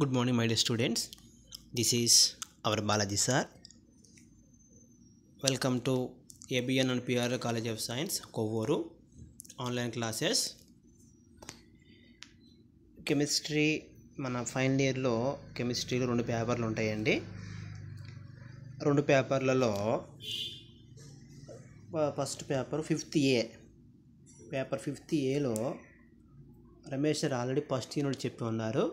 Good morning, my dear students. This is our Balaji sir. Welcome to ABN and PR College of Science, Kovoru online classes. Chemistry మన final ఇయర్లో కెమిస్ట్రీలో 2 పేపర్లు ఉంటాయండి. 2 పేపర్లలో first paper 5th A పేపర్ 5th Aలో Ramesh sir already first unit చెప్పి ఉన్నారు.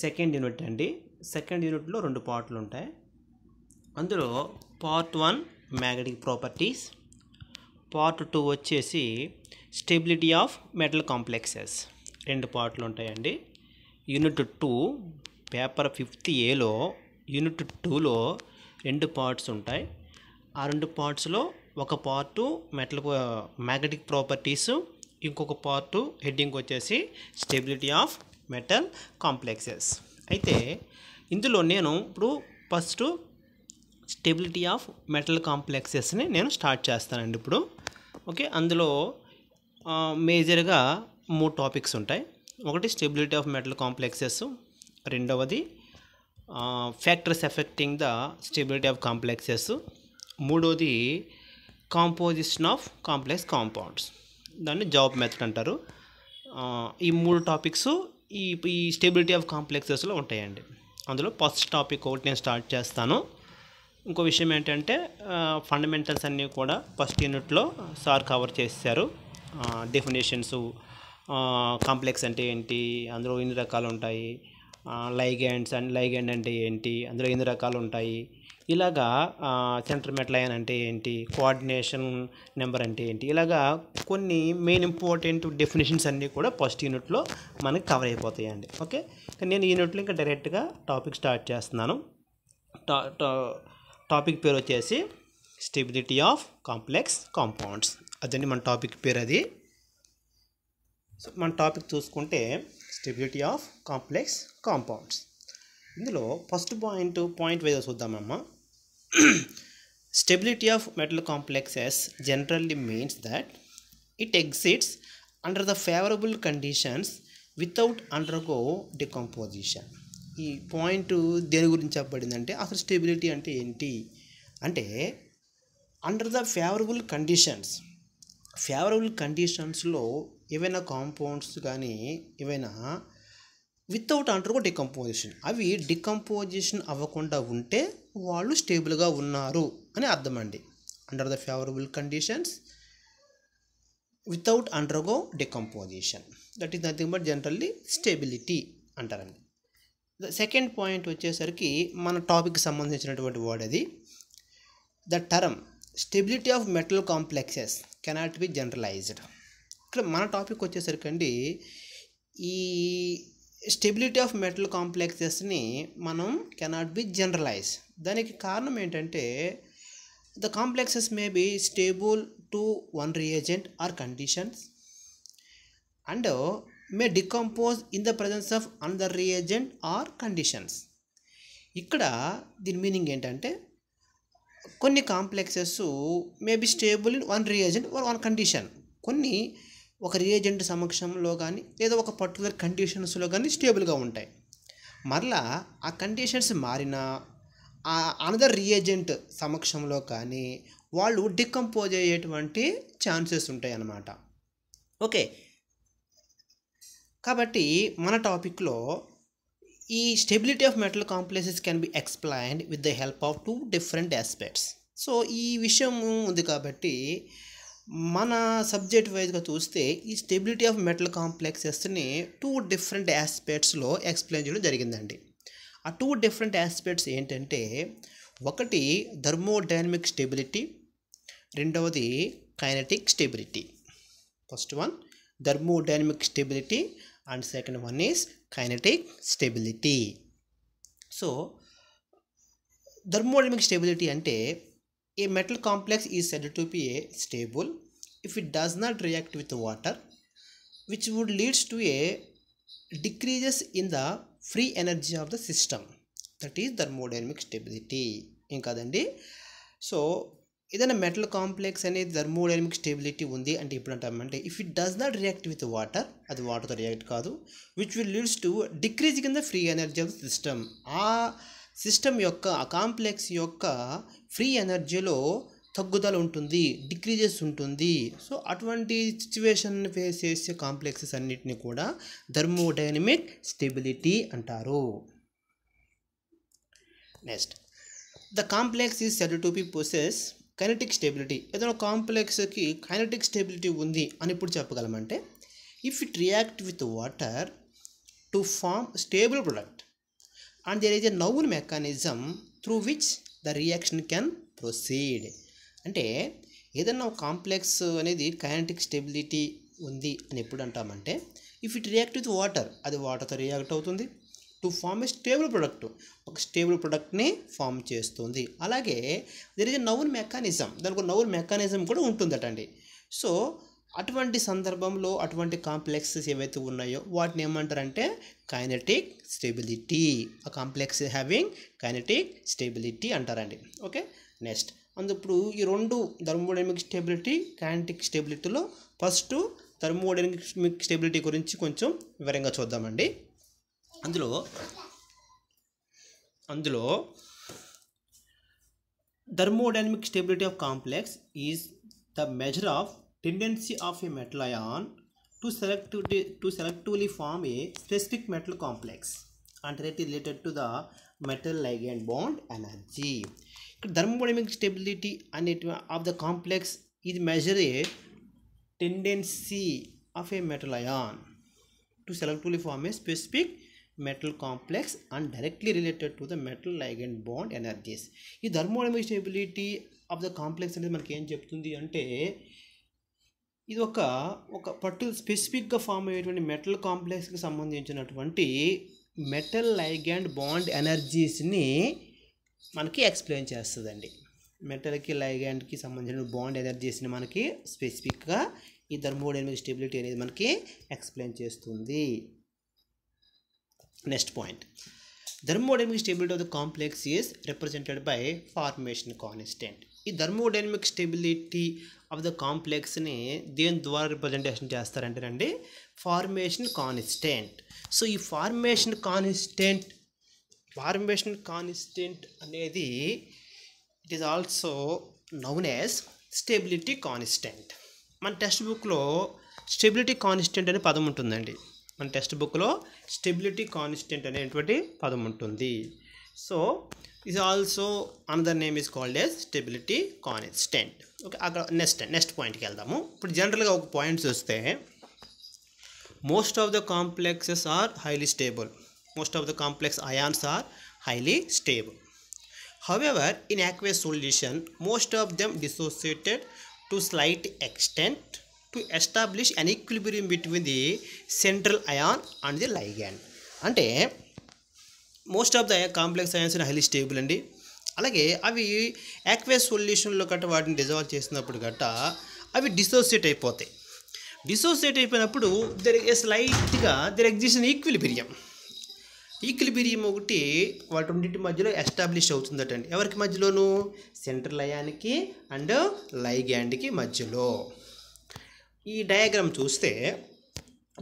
సెకండ్ యూనిట్ అండి. సెకండ్ యూనిట్లో 2 పార్ట్లు ఉంటాయి. అందులో పార్ట్ 1 మ్యాగ్నెటిక్ ప్రాపర్టీస్, పార్ట్ 2 వచ్చేసి స్టెబిలిటీ ఆఫ్ మెటల్ కాంప్లెక్సెస్. 2 పార్ట్లు ఉంటాయండి. యూనిట్ 2 పేపర్ 5th Aలో యూనిట్ 2లో 2 పార్ట్స్ ఉంటాయి. ఆ 2 పార్ట్స్లో ఒక పార్టు మ్యాగ్నెటిక్ ప్రాపర్టీస్, ఇంకొక పార్టు హెడ్డింగ్ వచ్చేసి స్టెబిలిటీ ఆఫ్ మెటల్ కాంప్లెక్సెస్. అయితే ఇందులో నేను ఇప్పుడు ఫస్ట్ స్టెబిలిటీ ఆఫ్ మెటల్ కాంప్లెక్సెస్ని నేను స్టార్ట్ చేస్తానండి ఇప్పుడు. ఓకే, అందులో మేజర్గా 3 టాపిక్స్ ఉంటాయి. ఒకటి స్టెబిలిటీ ఆఫ్ మెటల్ కాంప్లెక్సెస్, రెండవది factors affecting the stability of complexes, మూడవది కాంపోజిషన్ ఆఫ్ కాంప్లెక్స్ కాంపౌండ్స్, దాన్ని జాబ్ మెథడ్ అంటారు. ఈ 3 టాపిక్స్ ఈ స్టెబిలిటీ ఆఫ్ కాంప్లెక్సెస్లో ఉంటాయండి. అందులో ఫస్ట్ టాపిక్ ఒకటి నేను స్టార్ట్ చేస్తాను. ఇంకో విషయం ఏంటంటే ఫండమెంటల్స్ అన్నీ కూడా ఫస్ట్ యూనిట్లో సార్ కవర్ చేశారు. డెఫినేషన్స్, కాంప్లెక్స్ అంటే ఏంటి, అందులో ఎన్ని రకాలు ఉంటాయి, లైగెండ్ అంటే ఏంటి, అందులో ఎన్ని రకాలు ఉంటాయి, ఇలాగా సెంటర్ మెటల్ అయాన్ అంటే ఏంటి, కోఆర్డినేషన్ నెంబర్ అంటే ఏంటి, ఇలాగా కొన్ని మెయిన్ ఇంపార్టెంట్ డెఫినేషన్స్ అన్నీ కూడా ఫస్ట్ యూనిట్లో మనకి కవర్ అయిపోతాయండి. ఓకే, నేను ఈ యూనిట్లో ఇంకా డైరెక్ట్గా టాపిక్ స్టార్ట్ చేస్తున్నాను. టాపిక్ పేరు వచ్చేసి స్టెబిలిటీ ఆఫ్ కాంప్లెక్స్ కాంపౌండ్స్. అదండి మన టాపిక్ పేరు అది. సో మన టాపిక్ చూసుకుంటే స్టెబిలిటీ ఆఫ్ కాంప్లెక్స్ కాంపౌండ్స్. ఇందులో ఫస్ట్ పాయింట్ వైజ్ చూద్దామమ్మా. Stability of metal complexes generally means that it exists under the favorable conditions without undergo decomposition. ఈ పాయింట్ దేని గురించి చెప్పబడిందంటే అసలు స్టెబిలిటీ అంటే ఏంటి అంటే అండర్ ద ఫేవరబుల్ కండిషన్స్లో ఏవైనా కాంపౌండ్స్ కానీ ఏవైనా వితౌట్ అండర్గో డికంపోజిషన్, అవి డికంపోజిషన్ అవ్వకుండా ఉంటే వాళ్ళు స్టేబుల్గా ఉన్నారు అని అర్థం అండి. Under the favourable conditions without undergo decomposition, that is nothing but generally stability అంటారండి. ద సెకండ్ పాయింట్ వచ్చేసరికి మన టాపిక్కి సంబంధించినటువంటి వర్డ్ అది. The term stability of metal complexes cannot be generalised. ఇక్కడ మన టాపిక్ వచ్చేసరికి అండి ఈ స్టెబిలిటీ ఆఫ్ మెటల్ కాంప్లెక్సెస్ని మనం కెనాట్ బి జనరలైజ్. దానికి కారణం ఏంటంటే the complexes may be stable to one reagent or conditions and may decompose in the presence of another reagent or conditions. ఇక్కడ దీని మీనింగ్ ఏంటంటే కొన్ని complexes may be stable in one reagent or one condition, కొన్ని ఒక reagent సమక్షంలో కానీ లేదా ఒక పర్టికులర్ కండిషన్స్లో కానీ స్టేబుల్గా ఉంటాయి. మరలా ఆ కండిషన్స్ మారినా ఆ అనదర్ రియేజెంట్ సమక్షంలో కానీ వాళ్ళు డికంపోజ్ అయ్యేటువంటి ఛాన్సెస్ ఉంటాయి అన్నమాట. ఓకే, కాబట్టి మన టాపిక్లో ఈ stability of metal complexes can be explained with the help of 2 different aspects. So ఈ విషయం ఉంది కాబట్టి మన సబ్జెక్ట్ వైజ్గా చూస్తే ఈ స్టెబిలిటీ ఆఫ్ మెటల్ కాంప్లెక్సెస్ని 2 డిఫరెంట్ ఆస్పెక్ట్స్లో ఎక్స్ప్లెయిన్ చేయడం జరిగిందండి. ఆ 2 డిఫరెంట్ ఆస్పెక్ట్స్ ఏంటంటే ఒకటి థర్మోడైనమిక్ స్టెబిలిటీ, రెండవది kinetic stability. First one thermodynamic stability and second one is kinetic stability. So thermodynamic stability అంటే a metal complex is said to be stable if it does not react with water, which would leads to a decreases in the free energy of the system. That is thermodynamic stability. ఇంకాదండి. So ఏదైనా metal complex అనేది thermodynamic stability ఉంది అంటే ఇప్పుడు అంటామంటే if it does not react with water, అది వాటర్తో react కాదు, which will leads to decreasing in the free energy of the system. ఆ సిస్టమ్ యొక్క ఆ కాంప్లెక్స్ యొక్క ఫ్రీ ఎనర్జీలో తగ్గుదల ఉంటుంది, డిక్రీజెస్ ఉంటుంది. సో అటువంటి సిచ్యువేషన్ ఫేస్ చేసే కాంప్లెక్సెస్ అన్నిటిని కూడా థర్మోడైనమిక్ స్టెబిలిటీ అంటారు. Next, the complex is said to be possess kinetic stability. ఏదైనా కాంప్లెక్స్కి కైనెటిక్ స్టెబిలిటీ ఉంది అని ఇప్పుడు చెప్పగలమంటే if it react with water to form stable product and there is a known mechanism through which the reaction can proceed. అంటే ఏదన్నా complex అనేది kinetic stability ఉంది అని ఎప్పుడు అంటామంటే if it react with water, అది వాటర్తో రియాక్ట్ అవుతుంది, to form a stable product, ఒక స్టేబుల్ ప్రొడక్ట్ని ఫామ్ చేస్తుంది. అలాగే there is a known mechanism, దానికి ఒక నౌన్ మెకానిజం కూడా ఉంటుందట అండి. సో అటువంటి సందర్భంలో అటువంటి కాంప్లెక్సెస్ ఏవైతే ఉన్నాయో వాటిని ఏమంటారంటే కైనెటిక్ స్టెబిలిటీ. ఆ కాంప్లెక్స్ హ్యావింగ్ కైనెటిక్ స్టెబిలిటీ అంటారండి. ఓకే, నెక్స్ట్ అందుప్పుడు ఈ రెండు థర్మోడైనమిక్ స్టెబిలిటీ, కైనెటిక్ స్టెబిలిటీలో ఫస్ట్ థర్మోడైనమిక్ స్టెబిలిటీ గురించి కొంచెం వివరంగా చూద్దామండి. అందులో thermodynamic stability of complex is the measure of tendency of a metal ion to selectively form a specific metal complex and related to the metal ligand bond energy. Thermodynamic stability of the complex is measure a tendency of a metal ion to selectively form a specific metal complex and directly related to the metal ligand bond energies. ఈ thermodynamic stability of the complex అనేది మనకి ఏం చెప్తుంది అంటే ఇది ఒక particular స్పెసిఫిక్గా form అయ్యేటువంటి మెటల్ కాంప్లెక్స్కి సంబంధించినటువంటి మెటల్ లైగాండ్ బాండ్ ఎనర్జీస్ని మనకి ఎక్స్ప్లెయిన్ చేస్తుందండి. మెటల్కి లైగాండ్కి సంబంధించిన బాండ్ ఎనర్జీస్ని మనకి స్పెసిఫిక్గా ఈ థర్మోడైనమిక్ స్టెబిలిటీ అనేది మనకి ఎక్స్ప్లెయిన్ చేస్తుంది. Next point, thermodynamic stability of the complex is represented by formation constant. ఈ థర్మోడైనమిక్ స్టెబిలిటీ ఆఫ్ ద కాంప్లెక్స్ని దేని ద్వారా రిప్రజెంటేషన్ చేస్తారంటేనండి ఫార్మేషన్ కాన్స్టెంట్. సో ఈ ఫార్మేషన్ కాన్స్టెంట్ అనేది it is also noun as stability constant. మన text బుక్లో stability constant అనే పదం ఉంటుందండి. మన టెక్స్ట్ బుక్లో స్టెబిలిటీ కాన్స్టెంట్ అనేటువంటి పదం ఉంటుంది. So is also another name is called as stability constant. Okay, అక్కడ నెక్స్ట్ పాయింట్కి వెళ్దాము. ఇప్పుడు జనరల్గా ఒక పాయింట్స్ వస్తే most of the complexes are highly stable, most of the complex ions are highly stable. However in aqueous solution most of them dissociated to slight extent to establish an equilibrium between the central ion and the ligand. అంటే most of the complex ions highly stable అండి. అలాగే అవి aqueous సొల్యూషన్లో గట్ట వాటిని dissolve చేసినప్పుడు గట్ట అవి dissociate అయిపోతాయి. డిసోసియేట్ అయిపోయినప్పుడు దెర్ ఎగ్జిస్ట్ ఈక్విలిబ్రియం ఒకటి వాటి రెండింటి మధ్యలో ఎస్టాబ్లిష్ అవుతుందటండి. ఎవరికి మధ్యలోను? సెంట్రల్ అయాన్కి అండ్ లైగాండ్కి మధ్యలో. ఈ డయాగ్రామ్ చూస్తే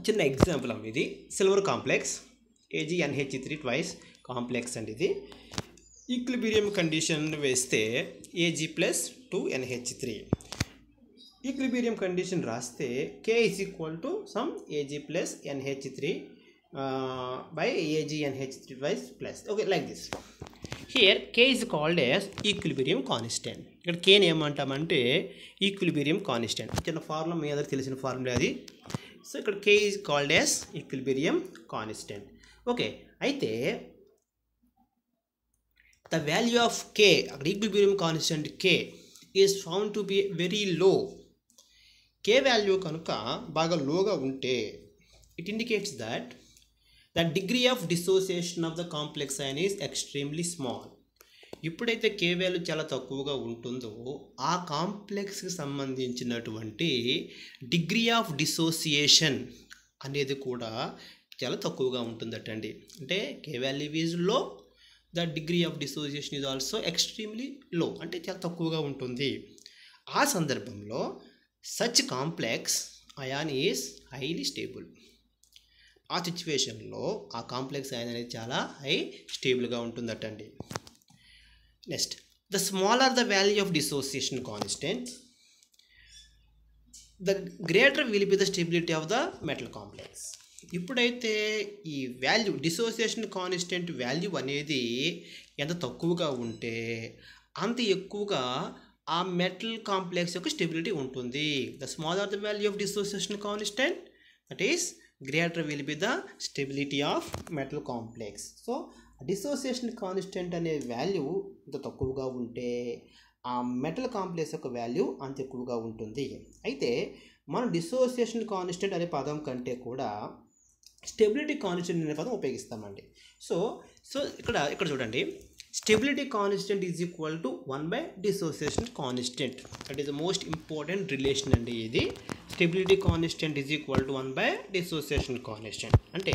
చిన్న ఎగ్జాంపుల్ అమ్మ, ఇది silver complex AgNH3 twice complex అండి. ఇది ఈక్విలిబ్రియం కండిషన్ వేస్తే Ag+2NH3. ఈక్విలిబ్రియం కండిషన్ రాస్తే K is equal to some Ag+NH3 by AgNH3 twice plus. Okay, like this. Here K is called as equilibrium constant. ఇక్కడ K ఏమంటామంటే equilibrium constant. చిన్న formula మీ అందరికి తెలిసిన formula అది. సో ఇక్కడ K is called as equilibrium constant. Okay, అయితే the value of K, equilibrium constant K is found to be very low. K value కనుక బాగా లోగా ఉంటే it indicates that the degree of dissociation of the complex ion is extremely small. ఎప్పుడైతే K value చాలా తక్కువగా ఉంటుందో ఆ కాంప్లెక్స్కి సంబంధించినటువంటి డిగ్రీ ఆఫ్ డిసోసియేషన్ అనేది కూడా చాలా తక్కువగా ఉంటుందటండి. అంటే K value is low, the degree of dissociation is also extremely low, అంటే చాలా తక్కువగా ఉంటుంది. ఆ సందర్భంలో such complex ion is highly stable. ఆ సిచ్యువేషన్లో ఆ కాంప్లెక్స్ అయాన్ అనేది చాలా హై స్టేబుల్గా ఉంటుందటండి. Next, the smaller the value of dissociation constant, the greater will be the stability of the metal complex. ఇప్పుడైతే ఈ వాల్యూ డిసోసియేషన్ కాన్స్టెంట్ వాల్యూ అనేది ఎంత తక్కువగా ఉంటే అంత ఎక్కువగా ఆ మెటల్ కాంప్లెక్స్ యొక్క స్టెబిలిటీ ఉంటుంది. The smaller the value of dissociation constant, that is greater will be the stability of metal complex. So dissociation constant అనే వాల్యూ ఇంత తక్కువగా ఉంటే ఆ మెటల్ కాంప్లెక్స్ యొక్క వాల్యూ అంత ఎక్కువగా ఉంటుంది. అయితే మనం డిసోసియేషన్ కాన్స్టెంట్ అనే పదం కంటే కూడా స్టెబిలిటీ కాన్స్టెంట్ అనే పదం ఉపయోగిస్తామండి. సో ఇక్కడ చూడండి, stability constant is equal to 1 dissociation constant. That is the most important relation అండి ఇది. Stability constant is equal to 1 dissociation constant. అంటే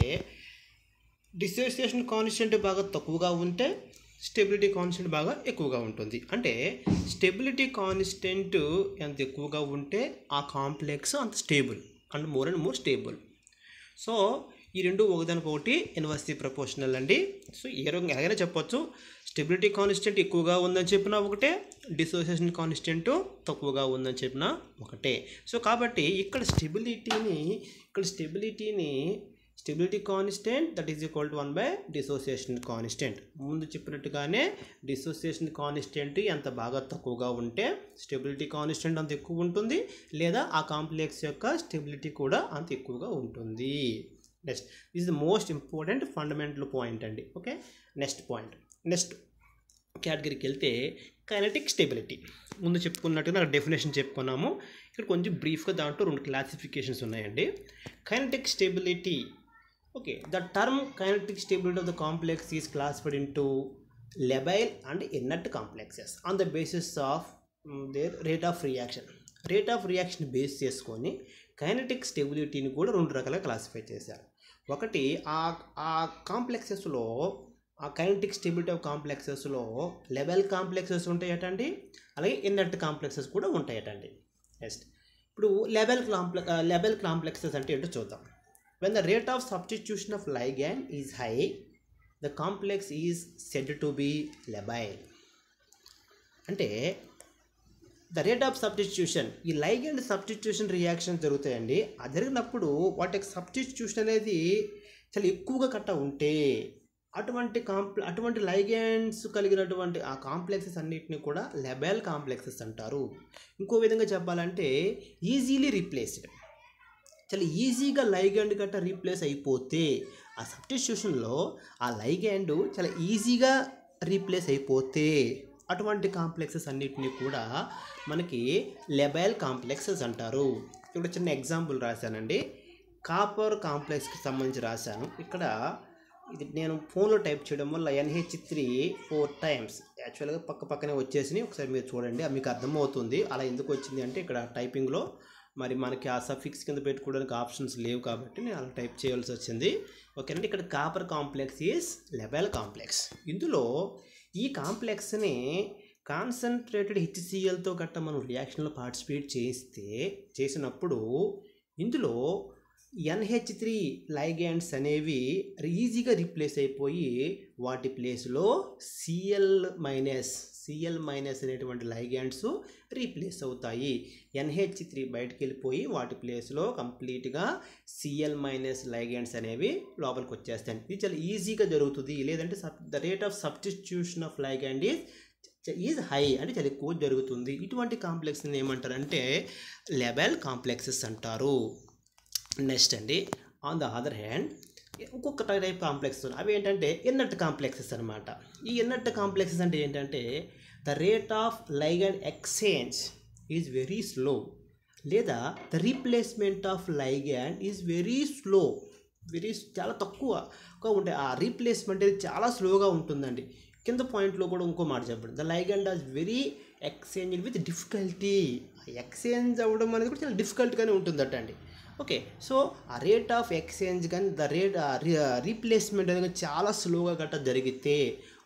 డిసోసియేషన్ కాన్స్టెంట్ బాగా తక్కువగా ఉంటే స్టెబిలిటీ కాన్స్టెంట్ బాగా ఎక్కువగా ఉంటుంది. అంటే స్టెబిలిటీ కాన్స్టెంట్ ఎంత ఎక్కువగా ఉంటే ఆ కాంప్లెక్స్ అంత stable and more stable. So ఈ రెండు ఒకదానికొకటి ఇన్వర్స్లీ ప్రపోర్షనల్ అండి. సో ఎలాగైనా చెప్పొచ్చు, స్టెబిలిటీ కాన్స్టెంట్ ఎక్కువగా ఉందని చెప్పినా ఒకటే, డిసోసియేషన్ కాన్స్టెంట్ తక్కువగా ఉందని చెప్పినా ఒకటే. సో కాబట్టి ఇక్కడ stability constant that is equal to 1 dissociation constant. ముందు చెప్పినట్టుగానే డిసోసియేషన్ కాన్స్టెంట్ ఎంత బాగా తక్కువగా ఉంటే స్టెబిలిటీ కాన్స్టెంట్ అంత ఎక్కువ ఉంటుంది, లేదా ఆ కాంప్లెక్స్ యొక్క స్టెబిలిటీ కూడా అంత ఎక్కువగా ఉంటుంది. Next, this is the most important fundamental point అండి. ఓకే, నెక్స్ట్ కేటగిరీకి వెళ్తే కైనెటిక్ స్టెబిలిటీ. ముందు చెప్పుకున్నట్టుగా డెఫినేషన్ చెప్పుకున్నాము. ఇక్కడ కొంచెం బ్రీఫ్గా దాంట్లో 2 క్లాసిఫికేషన్స్ ఉన్నాయండి. Kinetic stability, okay, the term kinetic stability of the complex is classified into labile and inert complexes on the basis of their rate of reaction base చేసుకొని కైనెటిక్ స్టెబిలిటీని కూడా 2 రకాలుగా క్లాసిఫై చేశారు. ఒకటి ఆ కాంప్లెక్సెస్లో, ఆ కైనెటిక్ స్టెబిలిటీ ఆఫ్ కాంప్లెక్సెస్లో లెబెల్ కాంప్లెక్సెస్ ఉంటాయటండి, అలాగే inert complexes కూడా ఉంటాయటండి. Next, ఇప్పుడు లెబెల్ కాంప్లెక్సెస్ అంటే ఏంటో చూద్దాం. When the rate of substitution of ligand is high, the complex is said to be labile. అంటే ద రేట్ ఆఫ్ సబ్స్టిట్యూషన్, ఈ లైగండ్ సబ్స్టిట్యూషన్ రియాక్షన్ జరుగుతాయండి. అది జరిగినప్పుడు వాటి సబ్స్టిట్యూషన్ అనేది చాలా ఎక్కువగా కట్ట ఉంటే అటువంటి లైగండ్స్ కలిగినటువంటి ఆ కాంప్లెక్సెస్ అన్నిటిని కూడా లెబెల్ కాంప్లెక్సెస్ అంటారు. ఇంకో విధంగా చెప్పాలంటే ఈజీలీ రీప్లేస్డ్, చాలా ఈజీగా లైగండ్ గట్ట రీప్లేస్ అయిపోతే, ఆ సబ్స్టిట్యూషన్లో ఆ లైగండ్ చాలా ఈజీగా రీప్లేస్ అయిపోతే అటువంటి కాంప్లెక్సెస్ అన్నిటిని కూడా మనకి లెబైల్ కాంప్లెక్సెస్ అంటారు. ఇక్కడ చిన్న ఎగ్జాంపుల్ రాశానండి, కాపర్ కాంప్లెక్స్కి సంబంధించి రాశాను. ఇక్కడ ఇది నేను ఫోన్లో టైప్ చేయడం వల్ల NH3 4 times యాక్చువల్గా పక్కనే వచ్చేసి ఒకసారి మీరు చూడండి, మీకు అర్థమవుతుంది అలా ఎందుకు వచ్చింది అంటే ఇక్కడ టైపింగ్లో మరి మనకి ఆ సఫిక్స్ కింద పెట్టుకోవడానికి ఆప్షన్స్ లేవు కాబట్టి నేను అలా టైప్ చేయాల్సి వచ్చింది. ఓకేనండి, ఇక్కడ కాపర్ కాంప్లెక్స్ ఈజ్ లెబెల్ కాంప్లెక్స్. ఇందులో ఈ కాంప్లెక్స్ని కాన్సన్ట్రేటెడ్ HClతో గట్ట మనం రియాక్షన్లో పార్టిసిపేట్ చేసినప్పుడు ఇందులో NH3 లైగండ్స్ అనేవి ఈజీగా రీప్లేస్ అయిపోయి వాటి ప్లేస్లో Cl మైనస్ అనేటువంటి లైగండ్స్ రీప్లేస్ అవుతాయి. NH3 బయటకు వెళ్ళిపోయి వాటి ప్లేస్లో కంప్లీట్గా Cl మైనస్ లైగండ్స్ అనేవి లోపలికి వచ్చేస్తాయి. ఇది చాలా ఈజీగా జరుగుతుంది. లేదంటే the rate of substitution of ligand is high, అంటే చాలా ఎక్కువ జరుగుతుంది. ఇటువంటి కాంప్లెక్స్ని ఏమంటారంటే లెబెల్ కాంప్లెక్సెస్ అంటారు. నెక్స్ట్ అండి, ఆన్ ద అదర్ హ్యాండ్ ఇంకొక టైప్ కాంప్లెక్స్ అవి ఏంటంటే ఇన్నర్ట్ కాంప్లెక్సెస్ అనమాట. ఈ ఇన్నర్ట్ కాంప్లెక్సెస్ అంటే ఏంటంటే the rate of ligand exchange is very slow, లేదా the replacement of ligand is very slow, చాలా తక్కువగా ఉంటాయి. ఆ రీప్లేస్మెంట్ అనేది చాలా స్లోగా ఉంటుందండి. కింద పాయింట్లో కూడా ఇంకో మాట చెప్పండి, the ligand is very exchange with difficulty. Exchange అవ్వడం అనేది కూడా చాలా డిఫికల్ట్గానే ఉంటుందట అండి. ఓకే, సో ఆ రేట్ ఆఫ్ ఎక్స్చేంజ్ కానీ రీప్లేస్మెంట్ అనేది చాలా స్లోగా గట్ట జరిగితే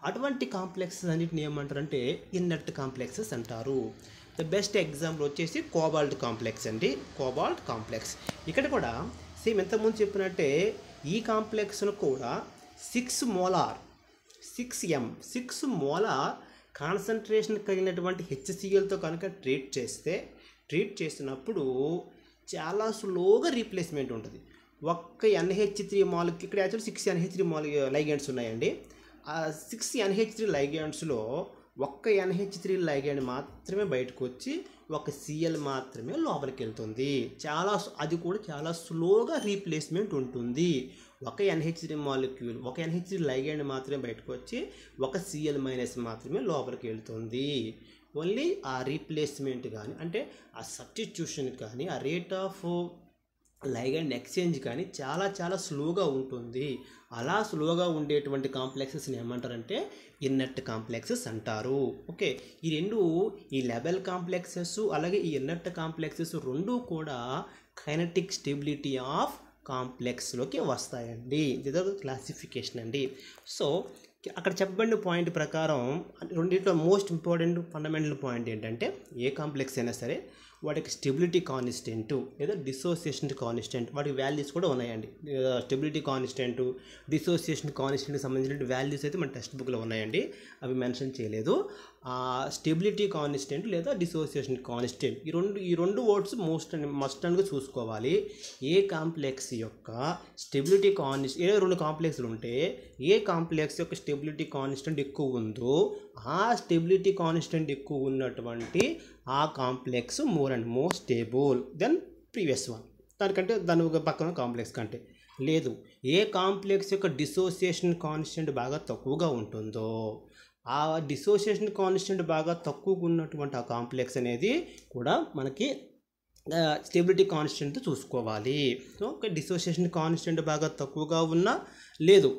అటువంటి కాంప్లెక్సెస్ అన్నిటిని ఏమంటారంటే ఇన్నర్ట్ కాంప్లెక్సెస్ అంటారు. ద బెస్ట్ ఎగ్జాంపుల్ వచ్చేసి కోబాల్ట్ కాంప్లెక్స్ అండి. కోబాల్ట్ కాంప్లెక్స్ ఇక్కడ కూడా సేమ్ ఇంతకుముందు చెప్పినట్టే ఈ కాంప్లెక్స్ను కూడా 6 మోలార్ 6 మోలార్ కాన్సన్ట్రేషన్ కలిగినటువంటి హెచ్సిఎల్తో కనుక ట్రీట్ చేసినప్పుడు చాలా స్లోగా రీప్లేస్మెంట్ ఉంటుంది. ఒక్క NH3 మాలిక్యూల్ ఇక్కడ యాక్చువల్ 6 NH3 లైగెండ్స్ ఉన్నాయండి. ఆ 6 NH3 లైగెండ్స్లో ఒక్క NH3 లైగెండ్ మాత్రమే బయటకు వచ్చి ఒక Cl మాత్రమే లోపలికి వెళ్తుంది. అది కూడా చాలా స్లోగా రీప్లేస్మెంట్ ఉంటుంది. ఒక NH3 మాలిక్యూల్ ఒక NH3 లైగెండ్ మాత్రమే బయటకు వచ్చి ఒక Cl- మాత్రమే లోపలికి వెళ్తుంది. ఓన్లీ ఆ రీప్లేస్మెంట్ కానీ అంటే ఆ సబ్స్టిట్యూషన్ కానీ ఆ రేట్ ఆఫ్ లైగెండ్ ఎక్స్చేంజ్ కానీ చాలా స్లోగా ఉంటుంది. అలా స్లోగా ఉండేటువంటి కాంప్లెక్సెస్ని ఏమంటారంటే ఇన్నర్ట్ కాంప్లెక్సెస్ అంటారు. ఓకే, ఈ రెండు ఈ లెబెల్ కాంప్లెక్సెస్ అలాగే ఈ ఇన్నర్ట్ కాంప్లెక్సెస్ రెండు కూడా కైనెటిక్ స్టెబిలిటీ ఆఫ్ కాంప్లెక్స్లోకి వస్తాయండి. ఇది క్లాసిఫికేషన్ అండి. సో అక్కడ చెప్పబడిన పాయింట్ ప్రకారం రెండింటిలో మోస్ట్ ఇంపార్టెంట్ ఫండమెంటల్ పాయింట్ ఏంటంటే ఏ కాంప్లెక్స్ అయినా సరే వాటికి స్టెబిలిటీ కాన్స్టెంట్ లేదా డిసోసియేషన్ కాన్స్టెంట్ వాటికి వాల్యూస్ కూడా ఉన్నాయండి. స్టెబిలిటీ కాన్స్టెంట్ డిసోసియేషన్ కాన్స్టెంట్కి సంబంధించిన వాల్యూస్ అయితే మన టెక్స్ట్ బుక్లో ఉన్నాయండి, అవి మెన్షన్ చేయలేదు. స్టెబిలిటీ కాన్స్టెంట్ లేదా డిసోసియేషన్ కాన్స్టెంట్ ఈ రెండు వర్డ్స్ మస్ట్ అండ్గా చూసుకోవాలి. ఏ కాంప్లెక్స్ యొక్క స్టెబిలిటీ ఏ రెండు కాంప్లెక్స్లు ఉంటే ఏ కాంప్లెక్స్ యొక్క స్టెబిలిటీ కాన్స్టెంట్ ఎక్కువ ఉందో ఆ స్టెబిలిటీ కాన్స్టెంట్ ఎక్కువ ఉన్నటువంటి ఆ complex more and more stable than previous one. దాని పక్కన కాంప్లెక్స్ కంటే లేదు. ఏ కాంప్లెక్స్ యొక్క డిసోసియేషన్ కాన్స్టెంట్ బాగా తక్కువగా ఉంటుందో ఆ డిసోసియేషన్ కాన్స్టెంట్ బాగా తక్కువగా ఉన్నటువంటి ఆ కాంప్లెక్స్ అనేది కూడా మనకి స్టెబిలిటీ కాన్స్టెంట్ చూసుకోవాలి. ఓకే, డిసోసియేషన్ కాన్స్టెంట్ బాగా తక్కువగా ఉన్నా లేదు,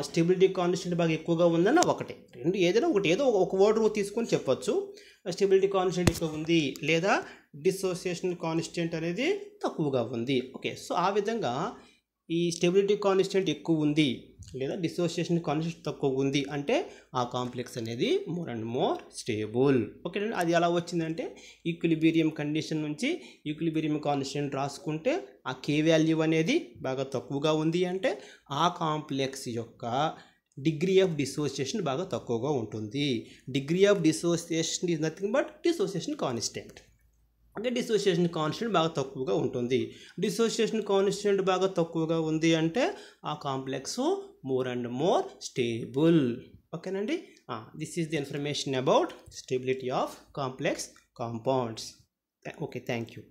స్టెబిలిటీ కాన్స్టెంట్ బాగా ఎక్కువగా ఉందన్న ఒకటే, రెండు ఏదో ఒక వర్డ్ తీసుకొని చెప్పొచ్చు. స్టెబిలిటీ కాన్స్టెంట్ ఎక్కువ ఉంది లేదా డిసోసియేషన్ కాన్స్టెంట్ అనేది తక్కువగా ఉంది. ఓకే, సో ఆ విధంగా ఈ స్టెబిలిటీ కాన్స్టెంట్ ఎక్కువ ఉంది లేదా డిసోసియేషన్ కాన్స్టెంట్ తక్కువ ఉంది అంటే ఆ కాంప్లెక్స్ అనేది more and more stable. Okay, అది ఎలా వచ్చిందంటే ఈక్విలిబ్రియం కండిషన్ నుంచి ఈక్విలిబ్రియం కాన్స్టెంట్ రాసుకుంటే ఆ K వాల్యూ అనేది బాగా తక్కువగా ఉంది అంటే ఆ కాంప్లెక్స్ యొక్క డిగ్రీ ఆఫ్ డిసోసియేషన్ బాగా తక్కువగా ఉంటుంది. Degree of dissociation is nothing but dissociation constant. అంటే డిసోసియేషన్ కాన్స్టెంట్ బాగా తక్కువగా ఉంటుంది. డిసోసియేషన్ కాన్స్టెంట్ బాగా తక్కువగా ఉంది అంటే ఆ complex more and more stable. ఓకేనండి, this is the information about stability of complex compounds. Okay, thank you.